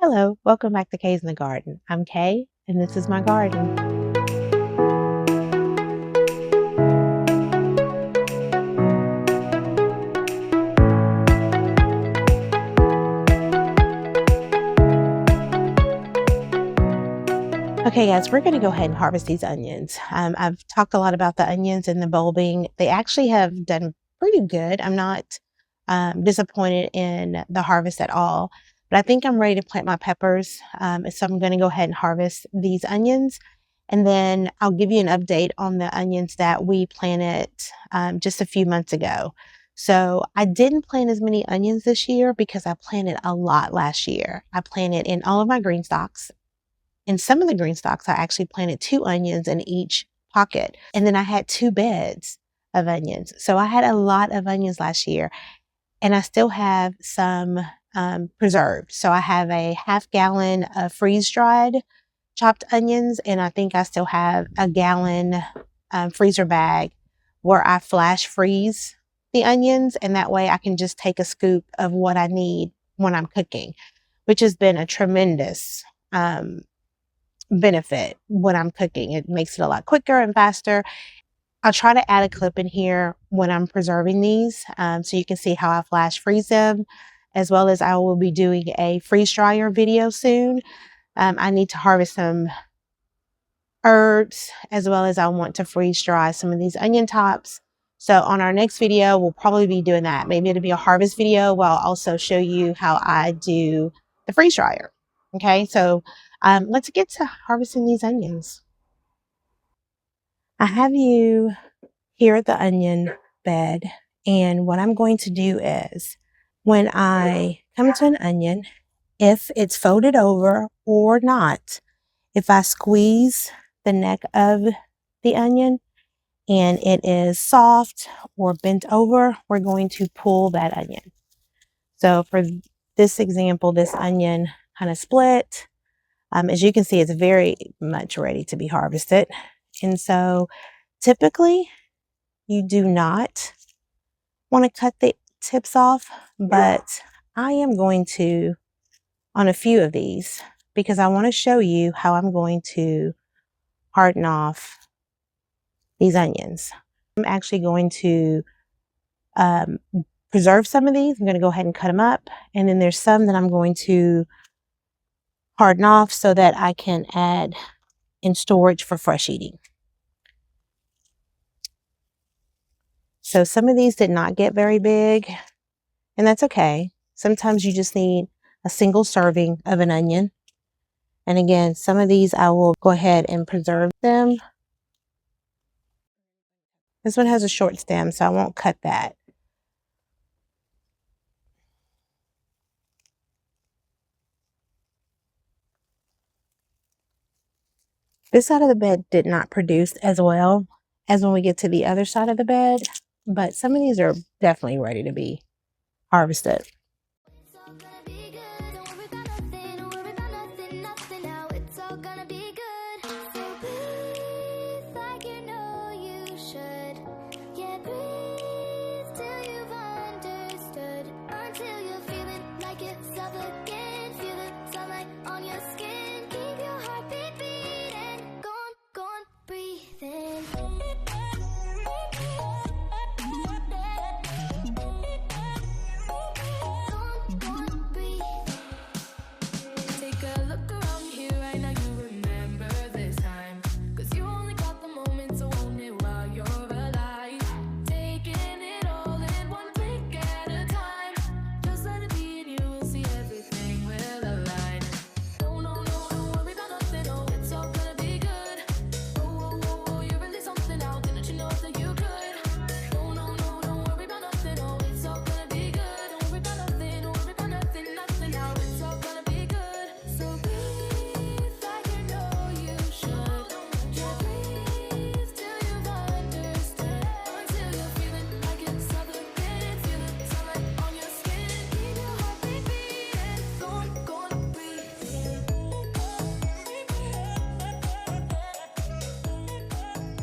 Hello, welcome back to Kay's in the Garden. I'm Kay, and this is my garden. Okay, guys, we're going to go ahead and harvest these onions. I've talked a lot about the onions and the bulbing. They actually have done pretty good. I'm not disappointed in the harvest at all, but I think I'm ready to plant my peppers. So I'm going to go ahead and harvest these onions, and then I'll give you an update on the onions that we planted just a few months ago. So I didn't plant as many onions this year because I planted a lot last year. I planted in all of my green stalks. In some of the green stalks, I actually planted 2 onions in each pocket. And then I had 2 beds of onions. So I had a lot of onions last year, and I still have some preserved. So I have a 1/2 gallon of freeze-dried chopped onions, and I think I still have a gallon freezer bag where I flash freeze the onions, and that way I can just take a scoop of what I need when I'm cooking, which has been a tremendous benefit when I'm cooking. It makes it a lot quicker and faster. I'll try to add a clip in here when I'm preserving these so you can see how I flash freeze them, as well as I will be doing a freeze dryer video soon. I need to harvest some herbs, as well as I want to freeze dry some of these onion tops. So on our next video, we'll probably be doing that. Maybe it'll be a harvest video where I'll also show you how I do the freeze dryer. Okay, so let's get to harvesting these onions. I have you here at the onion bed, and what I'm going to do is when I come to an onion, if it's folded over or not, if I squeeze the neck of the onion and it is soft or bent over, we're going to pull that onion. So for this example, this onion kind of split. As you can see, it's very much ready to be harvested. And so typically you do not want to cut the tips off, but I am going to on a few of these because I want to show you how I'm going to harden off these onions. I'm actually going to preserve some of these. I'm going to go ahead and cut them up. And then there's some that I'm going to harden off so that I can add in storage for fresh eating. So some of these did not get very big, and that's okay. Sometimes you just need a single serving of an onion. And again, some of these I will go ahead and preserve them. This one has a short stem, so I won't cut that. This side of the bed did not produce as well as when we get to the other side of the bed, but some of these are definitely ready to be harvested.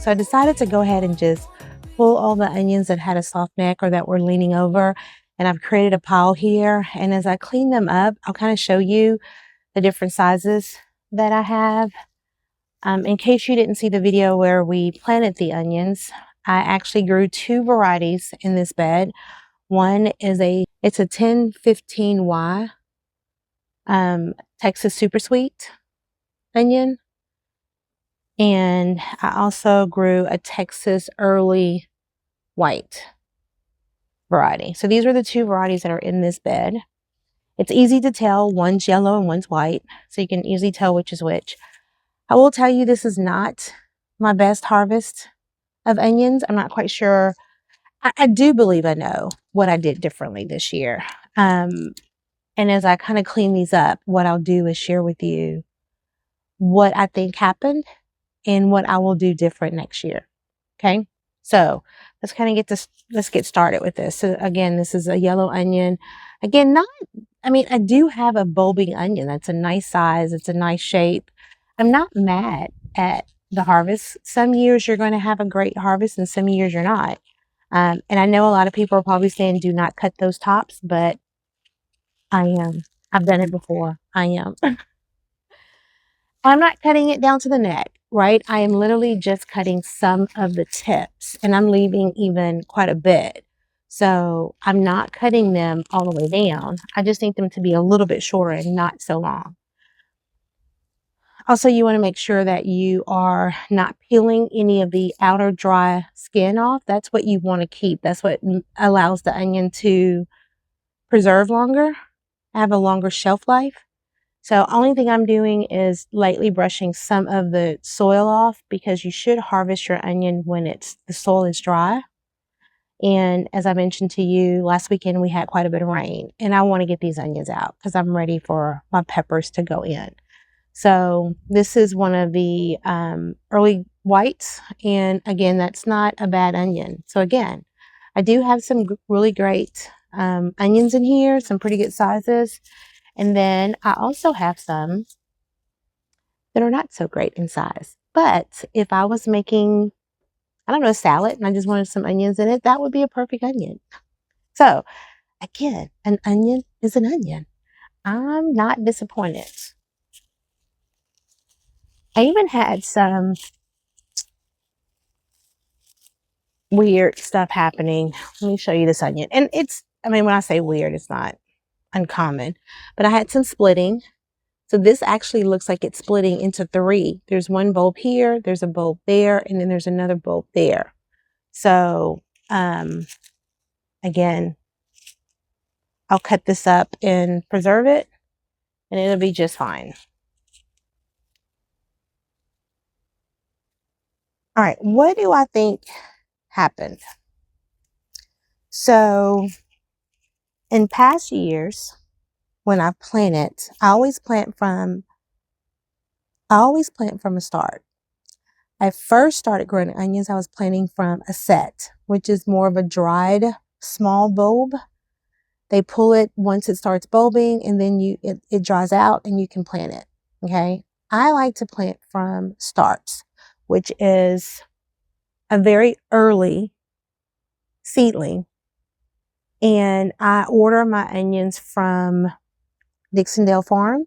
So I decided to go ahead and just pull all the onions that had a soft neck or that were leaning over, and I've created a pile here. And as I clean them up, I'll kind of show you the different sizes that I have. In case you didn't see the video where we planted the onions, I actually grew two varieties in this bed. One is it's a 1015Y Texas Super Sweet onion. And I also grew a Texas Early White variety. So these are the two varieties that are in this bed. It's easy to tell, one's yellow and one's white, so you can easily tell which is which. I will tell you this is not my best harvest of onions. I'm not quite sure. I do believe I know what I did differently this year. And as I kind of clean these up, what I'll do is share with you what I think happened and what I will do different next year. Okay. So let's get started with this. So again, this is a yellow onion. Again, I do have a bulbing onion. That's a nice size. It's a nice shape. I'm not mad at the harvest. Some years you're going to have a great harvest and some years you're not. And I know a lot of people are probably saying do not cut those tops, but I am. I've done it before. I am. I'm not cutting it down to the neck, right? I am literally just cutting some of the tips and I'm leaving even quite a bit. So I'm not cutting them all the way down. I just need them to be a little bit shorter and not so long. Also, you want to make sure that you are not peeling any of the outer dry skin off. That's what you want to keep. That's what allows the onion to preserve longer, have a longer shelf life. So only thing I'm doing is lightly brushing some of the soil off because you should harvest your onion when the soil is dry. And as I mentioned to you, last weekend we had quite a bit of rain and I want to get these onions out because I'm ready for my peppers to go in. So this is one of the early whites. And again, that's not a bad onion. So again, I do have some really great onions in here, some pretty good sizes. And then I also have some that are not so great in size. But if I was making, I don't know, a salad and I just wanted some onions in it, that would be a perfect onion. So again, an onion is an onion. I'm not disappointed. I even had some weird stuff happening. Let me show you this onion. And when I say weird, it's not uncommon, but I had some splitting. So this actually looks like it's splitting into three. There's one bulb here, there's a bulb there, and then there's another bulb there. So, again, I'll cut this up and preserve it, and it'll be just fine. All right, what do I think happened? So, in past years, when I plant it, I always plant from a start. I first started growing onions, I was planting from a set, which is more of a dried small bulb. They pull it once it starts bulbing and then it dries out and you can plant it. Okay. I like to plant from starts, which is a very early seedling. And I order my onions from Dixondale Farm.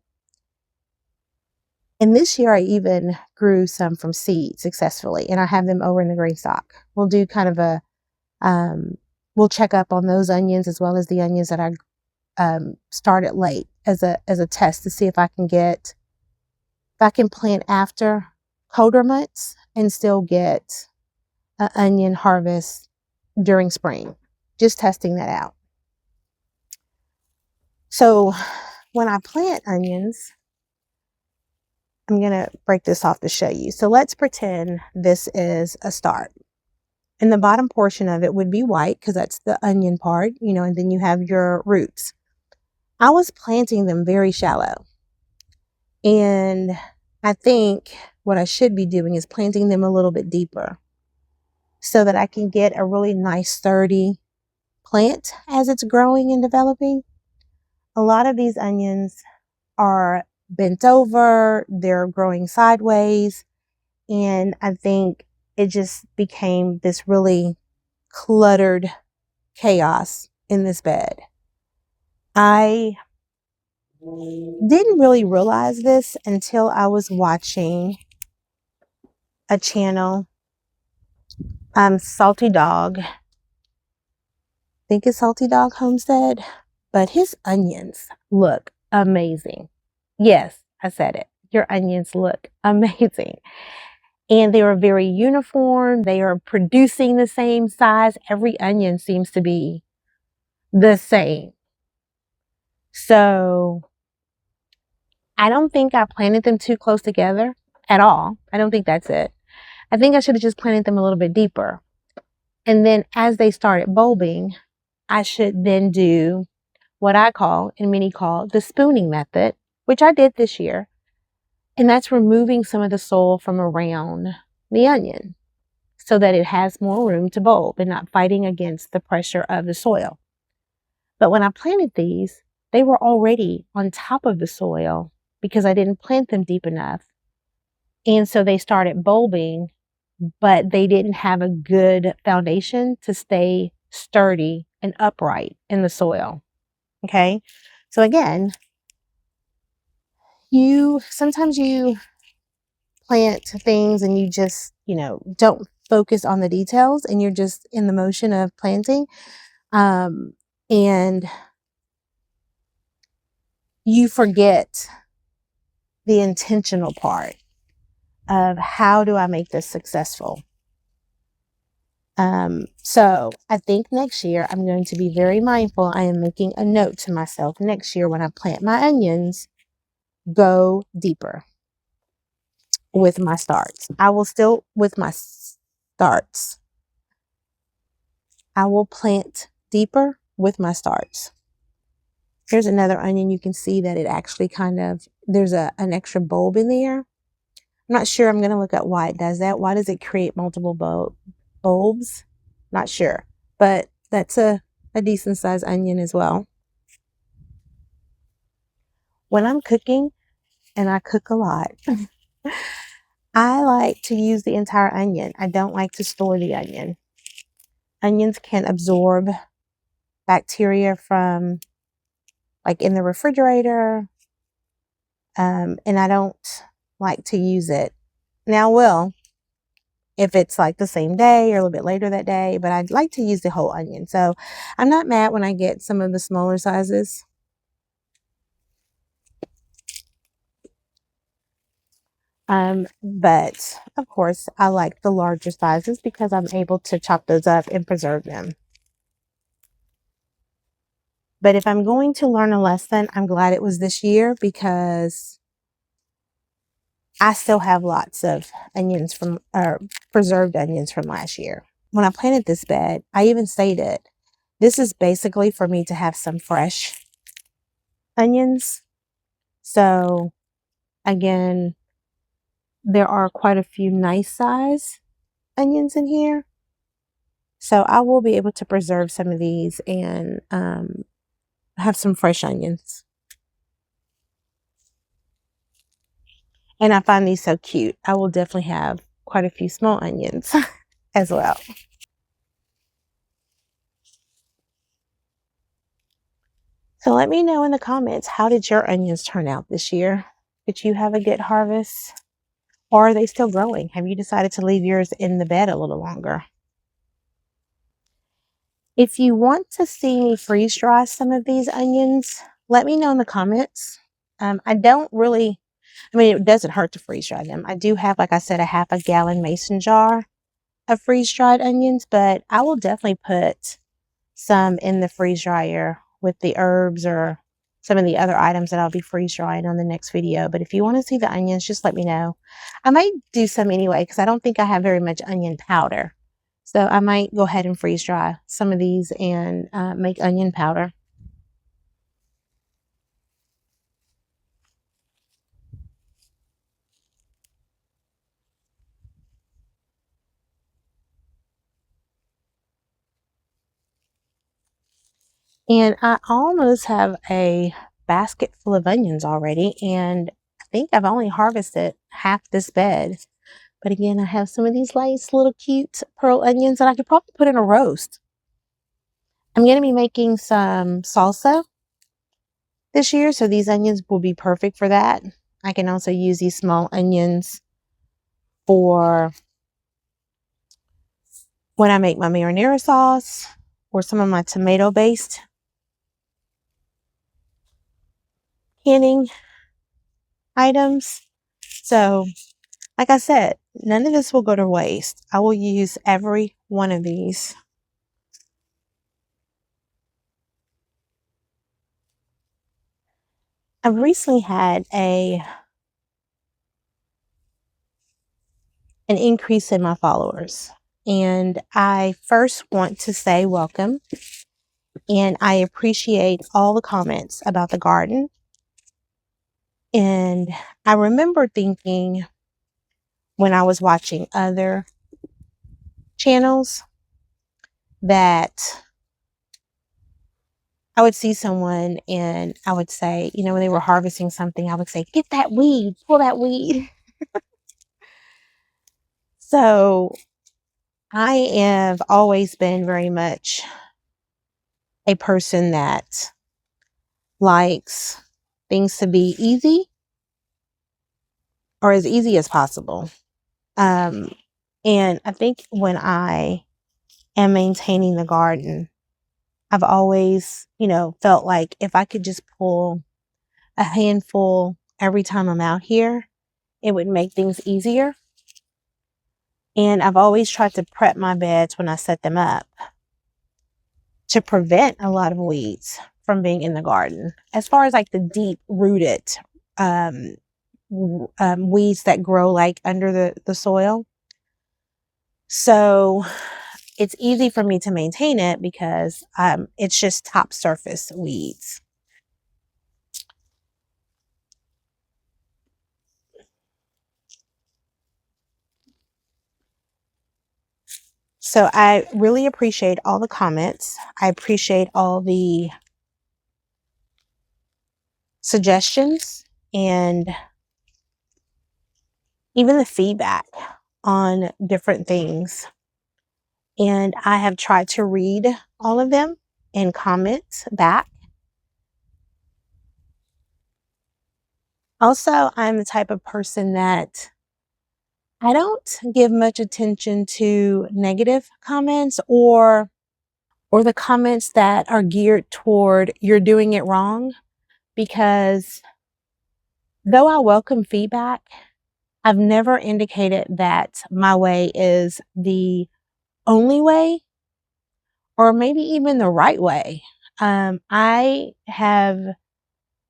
And this year I even grew some from seed successfully, and I have them over in the green stock. We'll do kind of we'll check up on those onions as well as the onions that I started late as a test to see if I can plant after colder months and still get an onion harvest during spring. Just testing that out. So when I plant onions, I'm going to break this off to show you. So let's pretend this is a start. And the bottom portion of it would be white because that's the onion part, and then you have your roots. I was planting them very shallow. And I think what I should be doing is planting them a little bit deeper so that I can get a really nice sturdy plant as it's growing and developing. A lot of these onions are bent over, they're growing sideways, and I think it just became this really cluttered chaos in this bed. I Didn't really realize this until I was watching a channel, Salty Dog. I think it's Salty Dog Homestead, but his onions look amazing. Yes, I said it. Your onions look amazing. And they are very uniform. They are producing the same size. Every onion seems to be the same. So I don't think I planted them too close together at all. I don't think that's it. I think I should have just planted them a little bit deeper. And then as they started bulbing, I should then do what I call, and many call, the spooning method, which I did this year. And that's removing some of the soil from around the onion so that it has more room to bulb and not fighting against the pressure of the soil. But when I planted these, they were already on top of the soil because I didn't plant them deep enough. And so they started bulbing, but they didn't have a good foundation to stay sturdy and upright in the soil. Okay. So again, sometimes you plant things and you just, don't focus on the details and you're just in the motion of planting. And you forget the intentional part of how do I make this successful? So I think next year I'm going to be very mindful. I am making a note to myself next year when I plant my onions, go deeper with my starts. I will still, with my starts, I will plant deeper with my starts. Here's another onion. You can see that it actually there's an extra bulb in there. I'm not sure. I'm going to look at why it does that. Why does it create multiple bulbs? Not sure. But that's a decent sized onion as well. When I'm cooking, and I cook a lot, I like to use the entire onion. I don't like to store the onion. Onions can absorb bacteria from like in the refrigerator. And I don't like to use it. Now I will if it's like the same day or a little bit later that day, but I'd like to use the whole onion. So I'm not mad when I get some of the smaller sizes. But of course I like the larger sizes because I'm able to chop those up and preserve them. But if I'm going to learn a lesson, I'm glad it was this year because I still have lots of onions preserved onions from last year. When I planted this bed, I even stated, this is basically for me to have some fresh onions. So again, there are quite a few nice size onions in here. So I will be able to preserve some of these and have some fresh onions. And I find these so cute. I will definitely have quite a few small onions as well. So let me know in the comments, how did your onions turn out this year? Did you have a good harvest? Or are they still growing? Have you decided to leave yours in the bed a little longer? If you want to see me freeze dry some of these onions, let me know in the comments. It doesn't hurt to freeze dry them. I do have, like I said, a half a gallon mason jar of freeze dried onions, but I will definitely put some in the freeze dryer with the herbs or some of the other items that I'll be freeze drying on the next video. But if you want to see the onions, just let me know. I might do some anyway because I don't think I have very much onion powder. So I might go ahead and freeze dry some of these and make onion powder. And I almost have a basket full of onions already. And I think I've only harvested half this bed. But again, I have some of these nice little cute pearl onions that I could probably put in a roast. I'm going to be making some salsa this year. So these onions will be perfect for that. I can also use these small onions for when I make my marinara sauce or some of my tomato-based canning items. So, like I said, none of this will go to waste. I will use every one of these. I've recently had an increase in my followers, and I first want to say welcome, and I appreciate all the comments about the garden. And I remember thinking when I was watching other channels that I would see someone and I would say, you know, when they were harvesting something, I would say, get that weed, pull that weed. So I have always been very much a person that likes things to be easy or as easy as possible. And I think when I am maintaining the garden, I've always, you know, felt like if I could just pull a handful every time I'm out here, it would make things easier. And I've always tried to prep my beds when I set them up to prevent a lot of weeds from being in the garden. As far as like the deep rooted weeds that grow like under the soil. So it's easy for me to maintain it because it's just top surface weeds. So I really appreciate all the comments. I appreciate all the suggestions and even the feedback on different things. And I have tried to read all of them and comment back. Also, I'm the type of person that I don't give much attention to negative comments or the comments that are geared toward you're doing it wrong, because though I welcome feedback, I've never indicated that my way is the only way or maybe even the right way. I have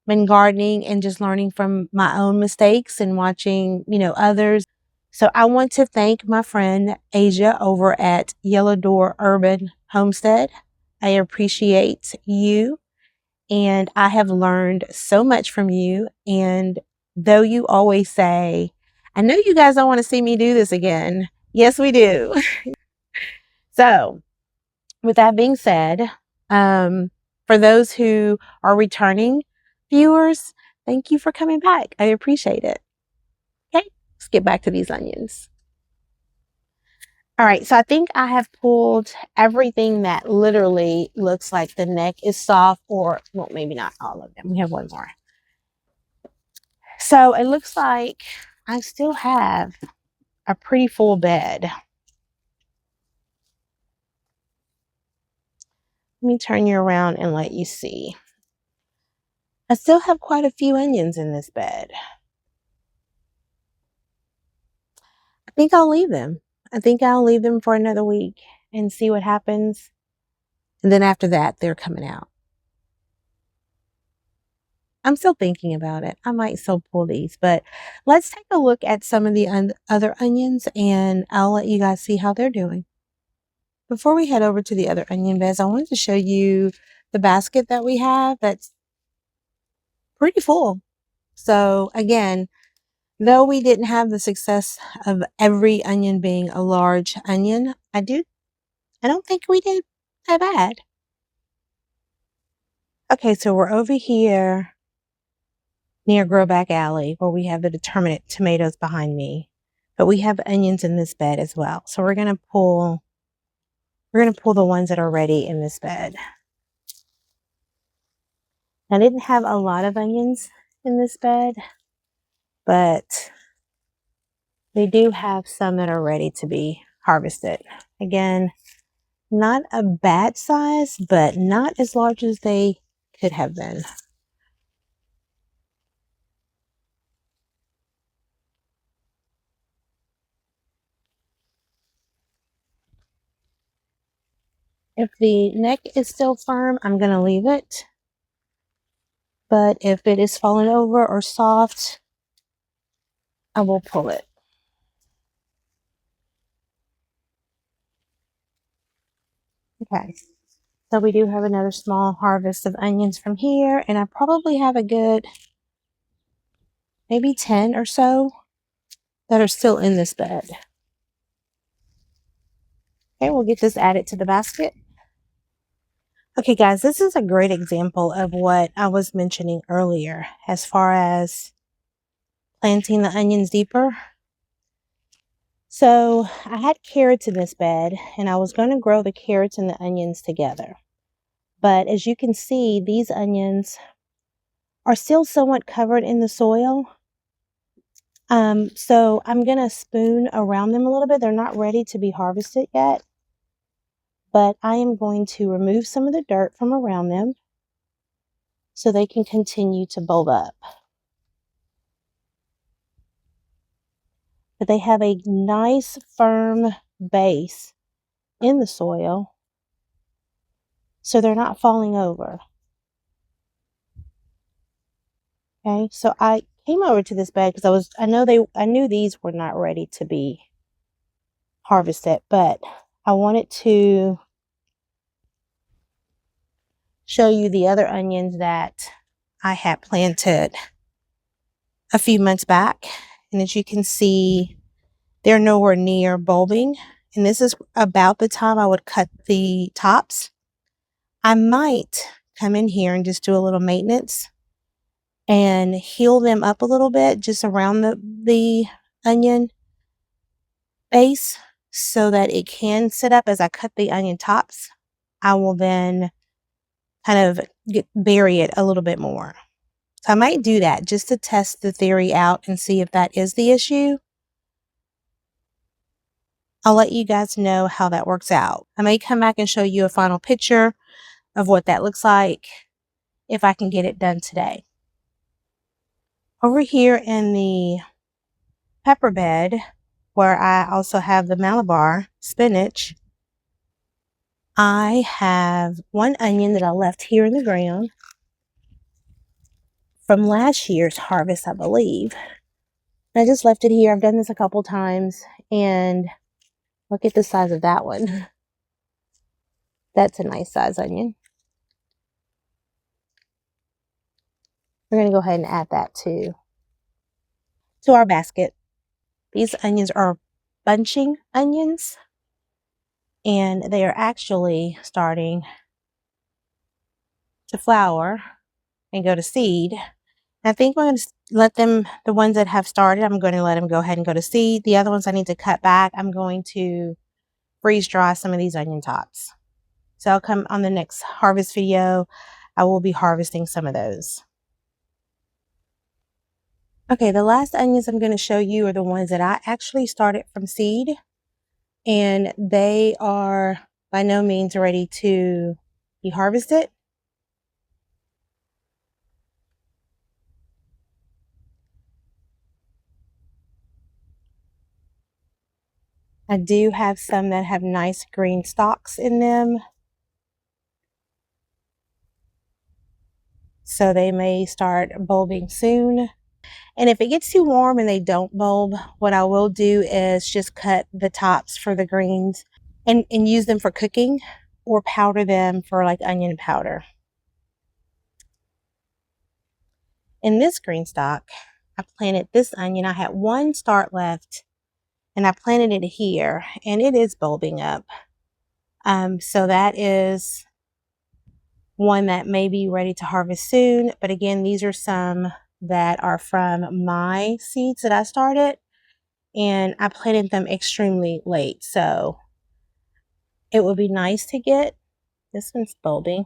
been gardening and just learning from my own mistakes and watching, you know, others. So I want to thank my friend Asia over at Yellow Door Urban Homestead. I appreciate you, and I have learned so much from you. And though you always say, I know you guys don't want to see me do this again. Yes, we do. So with that being said, for those who are returning viewers, thank you for coming back. I appreciate it. Okay, let's get back to these onions. All right, so I think I have pulled everything that literally looks like the neck is soft, or well, maybe not all of them. We have one more. So it looks like I still have a pretty full bed. Let me turn you around and let you see. I still have quite a few onions in this bed. I think I'll leave them. I think I'll leave them for another week and see what happens. And then after that, they're coming out. I'm still thinking about it. I might still pull these, but let's take a look at some of the other onions and I'll let you guys see how they're doing. Before we head over to the other onion beds, I wanted to show you the basket that we have that's pretty full. So again, though we didn't have the success of every onion being a large onion, I don't think we did that bad. Okay, so we're over here near Growback Alley where we have the determinate tomatoes behind me. But we have onions in this bed as well. So we're gonna pull the ones that are ready in this bed. I didn't have a lot of onions in this bed, but they do have some that are ready to be harvested. Again, not a bad size, but not as large as they could have been. If the neck is still firm, I'm going to leave it. But if it is falling over or soft, I will pull it. Okay. So we do have another small harvest of onions from here, and I probably have a good maybe 10 or so that are still in this bed. Okay, we'll get this added to the basket. Okay, guys, this is a great example of what I was mentioning earlier as far as planting the onions deeper. So I had carrots in this bed, and I was going to grow the carrots and the onions together. But as you can see, these onions are still somewhat covered in the soil. So I'm going to spoon around them a little bit. They're not ready to be harvested yet, but I am going to remove some of the dirt from around them so they can continue to bulb up. But they have a nice firm base in the soil, so they're not falling over. Okay, so I came over to this bed because I knew these were not ready to be harvested, but I wanted to show you the other onions that I had planted a few months back. And as you can see, they're nowhere near bulbing. And this is about the time I would cut the tops. I might come in here and just do a little maintenance and heal them up a little bit just around the onion base so that it can sit up as I cut the onion tops. I will then kind of bury it a little bit more. So I might do that just to test the theory out and see if that is the issue. I'll let you guys know how that works out. I may come back and show you a final picture of what that looks like if I can get it done today. Over here in the pepper bed, where I also have the Malabar spinach, I have one onion that I left here in the ground from last year's harvest, I believe. I just left it here. I've done this a couple times, and look at the size of that one. That's a nice size onion. We're going to go ahead and add that to our basket. These onions are bunching onions, and they are actually starting to flower and go to seed. I think we're going to let them, the ones that have started, I'm going to let them go ahead and go to seed. The other ones I need to cut back. I'm going to freeze dry some of these onion tops. So I'll come on the next harvest video. I will be harvesting some of those. Okay, the last onions I'm going to show you are the ones that I actually started from seed, and they are by no means ready to be harvested. I do have some that have nice green stalks in them, so they may start bulbing soon. And if it gets too warm and they don't bulb, what I will do is just cut the tops for the greens and use them for cooking, or powder them for like onion powder. In this green stalk, I planted this onion. I had one start left, and I planted it here, and it is bulbing up. So that is one that may be ready to harvest soon. But again, these are some that are from my seeds that I started, and I planted them extremely late. So it would be nice to get, this one's bulbing.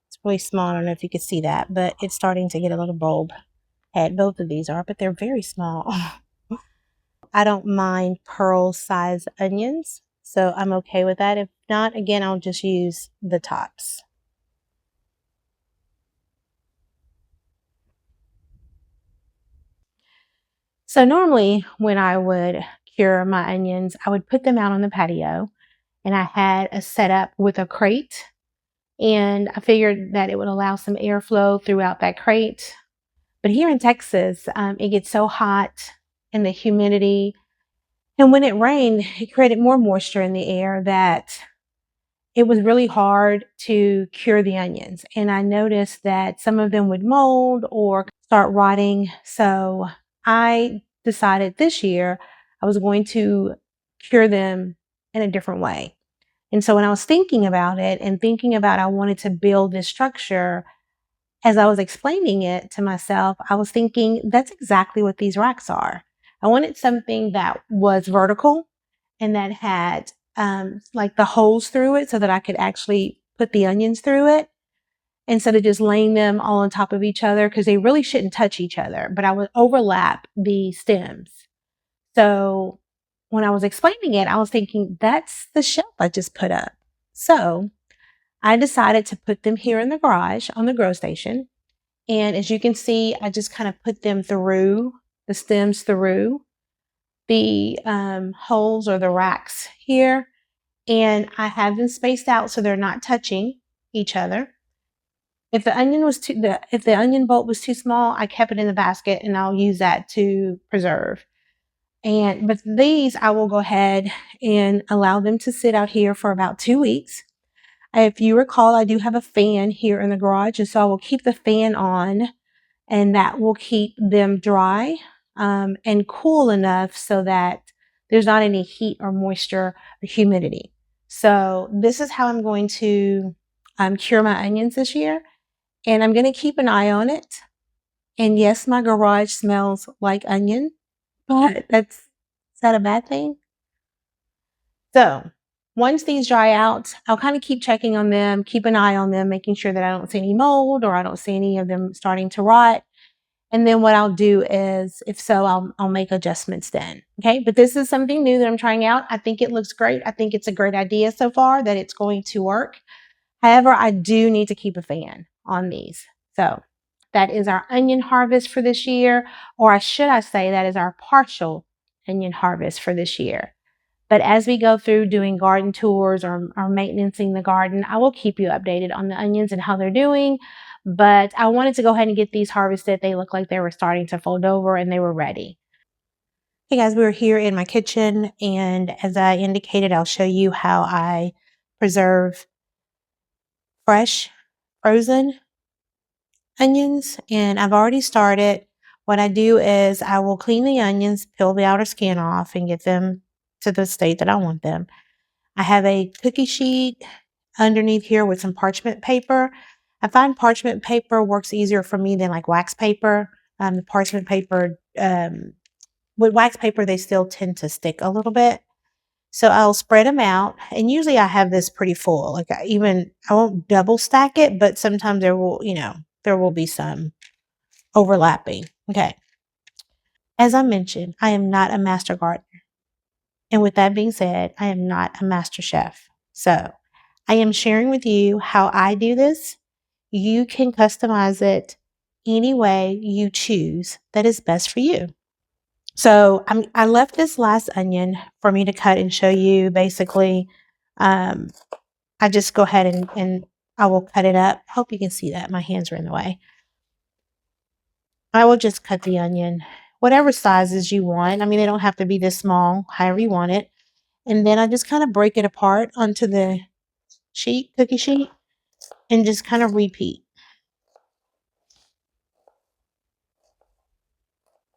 It's really small. I don't know if you could see that, but it's starting to get a little bulb head. Both of these are, but they're very small. I don't mind pearl size onions, so I'm okay with that. If not, again, I'll just use the tops. So normally when I would cure my onions, I would put them out on the patio, and I had a setup with a crate, and I figured that it would allow some airflow throughout that crate. But here in Texas, it gets so hot, and the humidity, and when it rained, it created more moisture in the air that it was really hard to cure the onions. And I noticed that some of them would mold or start rotting. So I decided this year I was going to cure them in a different way. And so when I was thinking about it and thinking about I wanted to build this structure, as I was explaining it to myself, I was thinking that's exactly what these racks are. I wanted something that was vertical and that had like the holes through it so that I could actually put the onions through it instead of just laying them all on top of each other, because they really shouldn't touch each other, but I would overlap the stems. So when I was explaining it, I was thinking that's the shelf I just put up. So I decided to put them here in the garage on the grow station. And as you can see, I just kind of put them through the stems through the holes or the racks here. And I have them spaced out so they're not touching each other. If the onion bulb was too small, I kept it in the basket and I'll use that to preserve. But these I will go ahead and allow them to sit out here for about 2 weeks. If you recall, I do have a fan here in the garage, and so I will keep the fan on, and that will keep them dry and cool enough so that there's not any heat or moisture or humidity. So this is how I'm going to cure my onions this year, and I'm going to keep an eye on it. And yes, my garage smells like onion, but is that a bad thing? So once these dry out, I'll kind of keep checking on them, keep an eye on them, making sure that I don't see any mold or I don't see any of them starting to rot. And then what I'll do is, if so, I'll make adjustments then. Okay. But this is something new that I'm trying out. I think it looks great. I think it's a great idea so far that it's going to work. However, I do need to keep a fan on these. So that is our onion harvest for this year, or should I say that is our partial onion harvest for this year. But as we go through doing garden tours or maintaining the garden, I will keep you updated on the onions and how they're doing. But I wanted to go ahead and get these harvested. They look like they were starting to fold over and they were ready. Hey guys, we were here in my kitchen, and as I indicated, I'll show you how I preserve fresh, frozen onions. And I've already started. What I do is I will clean the onions, peel the outer skin off, and get them to the state that I want them. I have a cookie sheet underneath here with some parchment paper. I find parchment paper works easier for me than like wax paper. The parchment paper, with wax paper, they still tend to stick a little bit. So I'll spread them out, and usually I have this pretty full. Like I won't double stack it, but sometimes there will be some overlapping. Okay. As I mentioned, I am not a master gardener. And with that being said, I am not a master chef. So I am sharing with you how I do this. You can customize it any way you choose that is best for you. So I left this last onion for me to cut and show you. Basically, I just go ahead and I will cut it up. Hope you can see that. My hands are in the way. I will just cut the onion whatever sizes you want. I mean, they don't have to be this small, however you want it. And then I just kind of break it apart onto the cookie sheet, and just kind of repeat.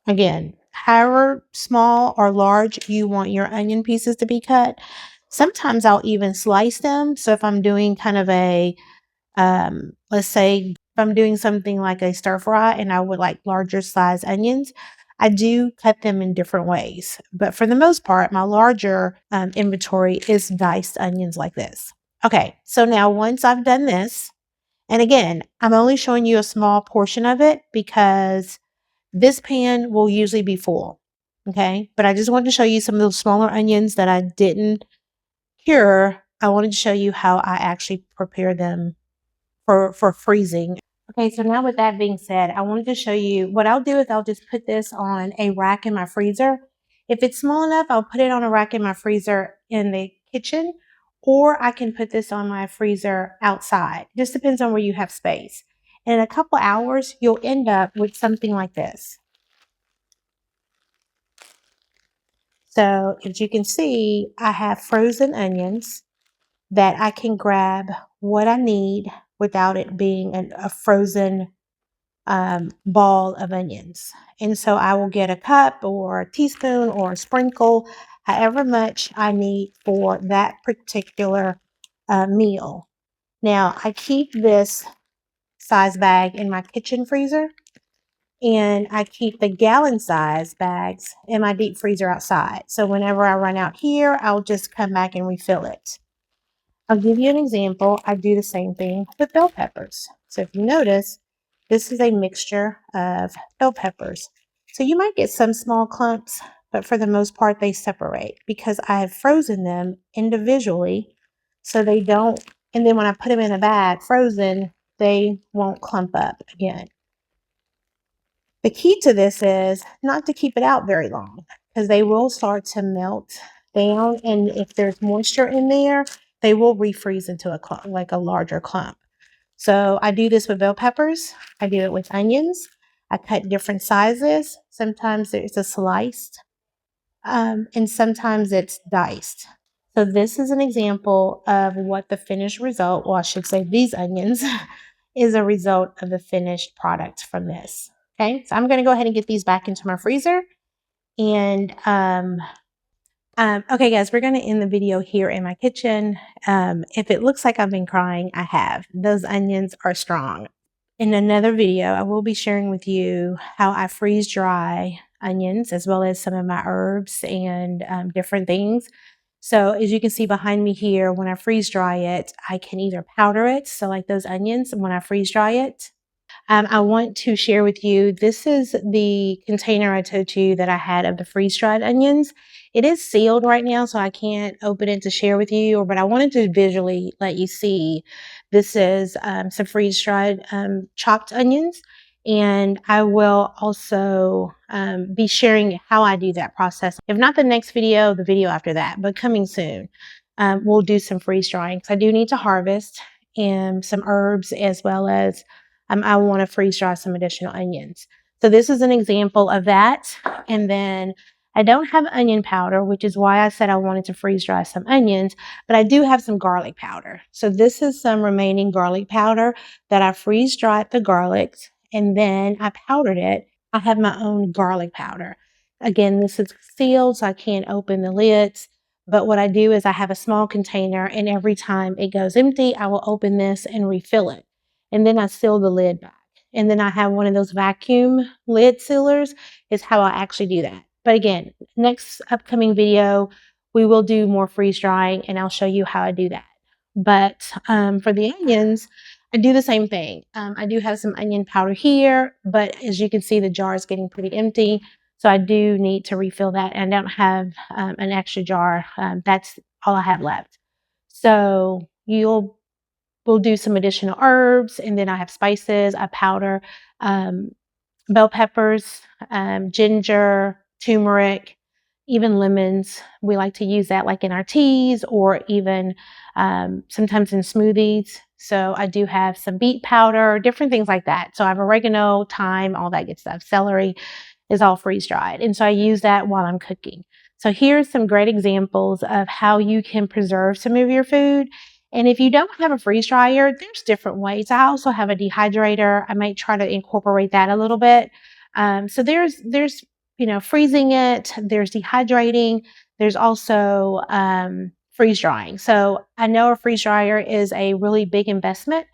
Again, however small or large you want your onion pieces to be cut. Sometimes I'll even slice them. So if I'm doing kind of a, let's say if I'm doing something like a stir fry and I would like larger size onions, I do cut them in different ways. But for the most part, my larger inventory is diced onions like this. Okay, so now once I've done this, And again, I'm only showing you a small portion of it because this pan will usually be full. Okay. But I just wanted to show you some of those smaller onions that I didn't cure. I wanted to show you how I actually prepare them for freezing. Okay, so now with that being said, I wanted to show you what I'll do is I'll just put this on a rack in my freezer. If it's small enough, I'll put it on a rack in my freezer in the kitchen, or I can put this on my freezer outside. Just depends on where you have space. In a couple hours, you'll end up with something like this. So as you can see, I have frozen onions that I can grab what I need without it being a frozen ball of onions. And so I will get a cup or a teaspoon or a sprinkle, however much I need for that particular meal. Now, I keep this size bag in my kitchen freezer, and I keep the gallon size bags in my deep freezer outside. So whenever I run out here, I'll just come back and refill it. I'll give you an example. I do the same thing with bell peppers. So if you notice, this is a mixture of bell peppers. So you might get some small clumps, but for the most part, they separate because I have frozen them individually so they don't, and then when I put them in a bag frozen, they won't clump up again. The key to this is not to keep it out very long because they will start to melt down, and if there's moisture in there, they will refreeze into a clump, like a larger clump. So I do this with bell peppers. I do it with onions. I cut different sizes. Sometimes it's a sliced, and sometimes it's diced. So this is an example of what the finished result, well, I should say these onions, is a result of the finished product from this. Okay, so I'm going to go ahead and get these back into my freezer. And okay, guys, we're going to end the video here in my kitchen. If it looks like I've been crying, I have. Those onions are strong. In another video, I will be sharing with you how I freeze dry onions as well as some of my herbs and different things. So as you can see behind me here, when I freeze dry it, I can either powder it. So like those onions, when I freeze dry it, I want to share with you, this is the container I told you that I had of the freeze-dried onions. It is sealed right now, so I can't open it to share with you, but I wanted to visually let you see. This is some freeze-dried chopped onions, and I will also be sharing how I do that process. If not the next video, the video after that, but coming soon. We'll do some freeze drying because I do need to harvest and some herbs as well as I want to freeze dry some additional onions. So this is an example of that. And then I don't have onion powder, which is why I said I wanted to freeze dry some onions, but I do have some garlic powder. So this is some remaining garlic powder that I freeze dried the garlic and then I powdered it. I have my own garlic powder. Again, this is sealed, so I can't open the lids. But what I do is I have a small container, and every time it goes empty, I will open this and refill it. And then I seal the lid back. And then I have one of those vacuum lid sealers is how I actually do that. But again, next upcoming video, we will do more freeze drying and I'll show you how I do that. But for the onions, I do the same thing. I do have some onion powder here, but as you can see, the jar is getting pretty empty. So I do need to refill that, and I don't have an extra jar. That's all I have left. So we'll do some additional herbs, and then I have spices. I powder bell peppers, ginger, turmeric, even lemons. We like to use that like in our teas or even sometimes in smoothies. So I do have some beet powder, different things like that. So I have oregano, thyme, all that good stuff. Celery is all freeze dried. And so I use that while I'm cooking. So here's some great examples of how you can preserve some of your food. And if you don't have a freeze dryer, there's different ways. I also have a dehydrator. I might try to incorporate that a little bit. So there's freezing it. There's dehydrating. There's also freeze drying. So I know a freeze dryer is a really big investment,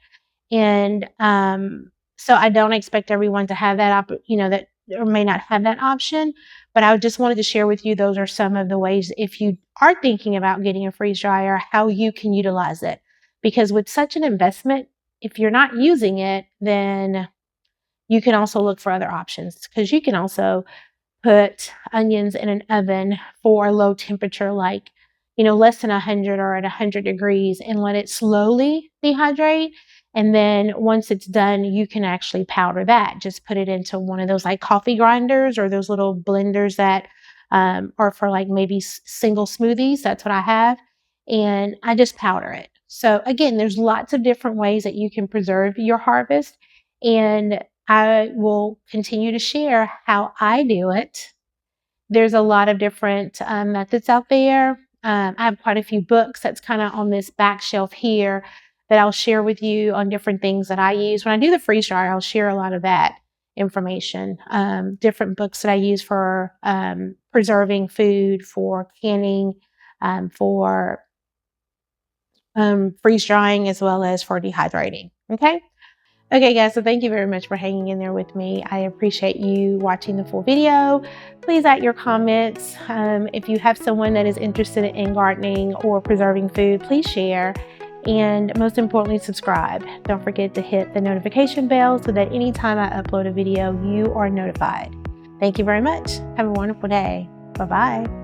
and so I don't expect everyone to have that that or may not have that option. But I just wanted to share with you, those are some of the ways, if you are thinking about getting a freeze dryer, how you can utilize it. Because with such an investment, if you're not using it, then you can also look for other options, because you can also put onions in an oven for low temperature, like, less than 100 or at 100 degrees, and let it slowly dehydrate. And then once it's done, you can actually powder that. Just put it into one of those like coffee grinders or those little blenders that are for like maybe single smoothies. That's what I have. And I just powder it. So again, there's lots of different ways that you can preserve your harvest. And I will continue to share how I do it. There's a lot of different methods out there. I have quite a few books that's kind of on this back shelf here that I'll share with you on different things that I use. When I do the freeze dryer, I'll share a lot of that information. Different books that I use for preserving food, for canning, for freeze drying, as well as for dehydrating. Okay, guys, so thank you very much for hanging in there with me. I appreciate you watching the full video. Please add your comments. If you have someone that is interested in gardening or preserving food, please share. And most importantly, subscribe. Don't forget to hit the notification bell so that anytime I upload a video, you are notified. Thank you very much. Have a wonderful day. Bye-bye.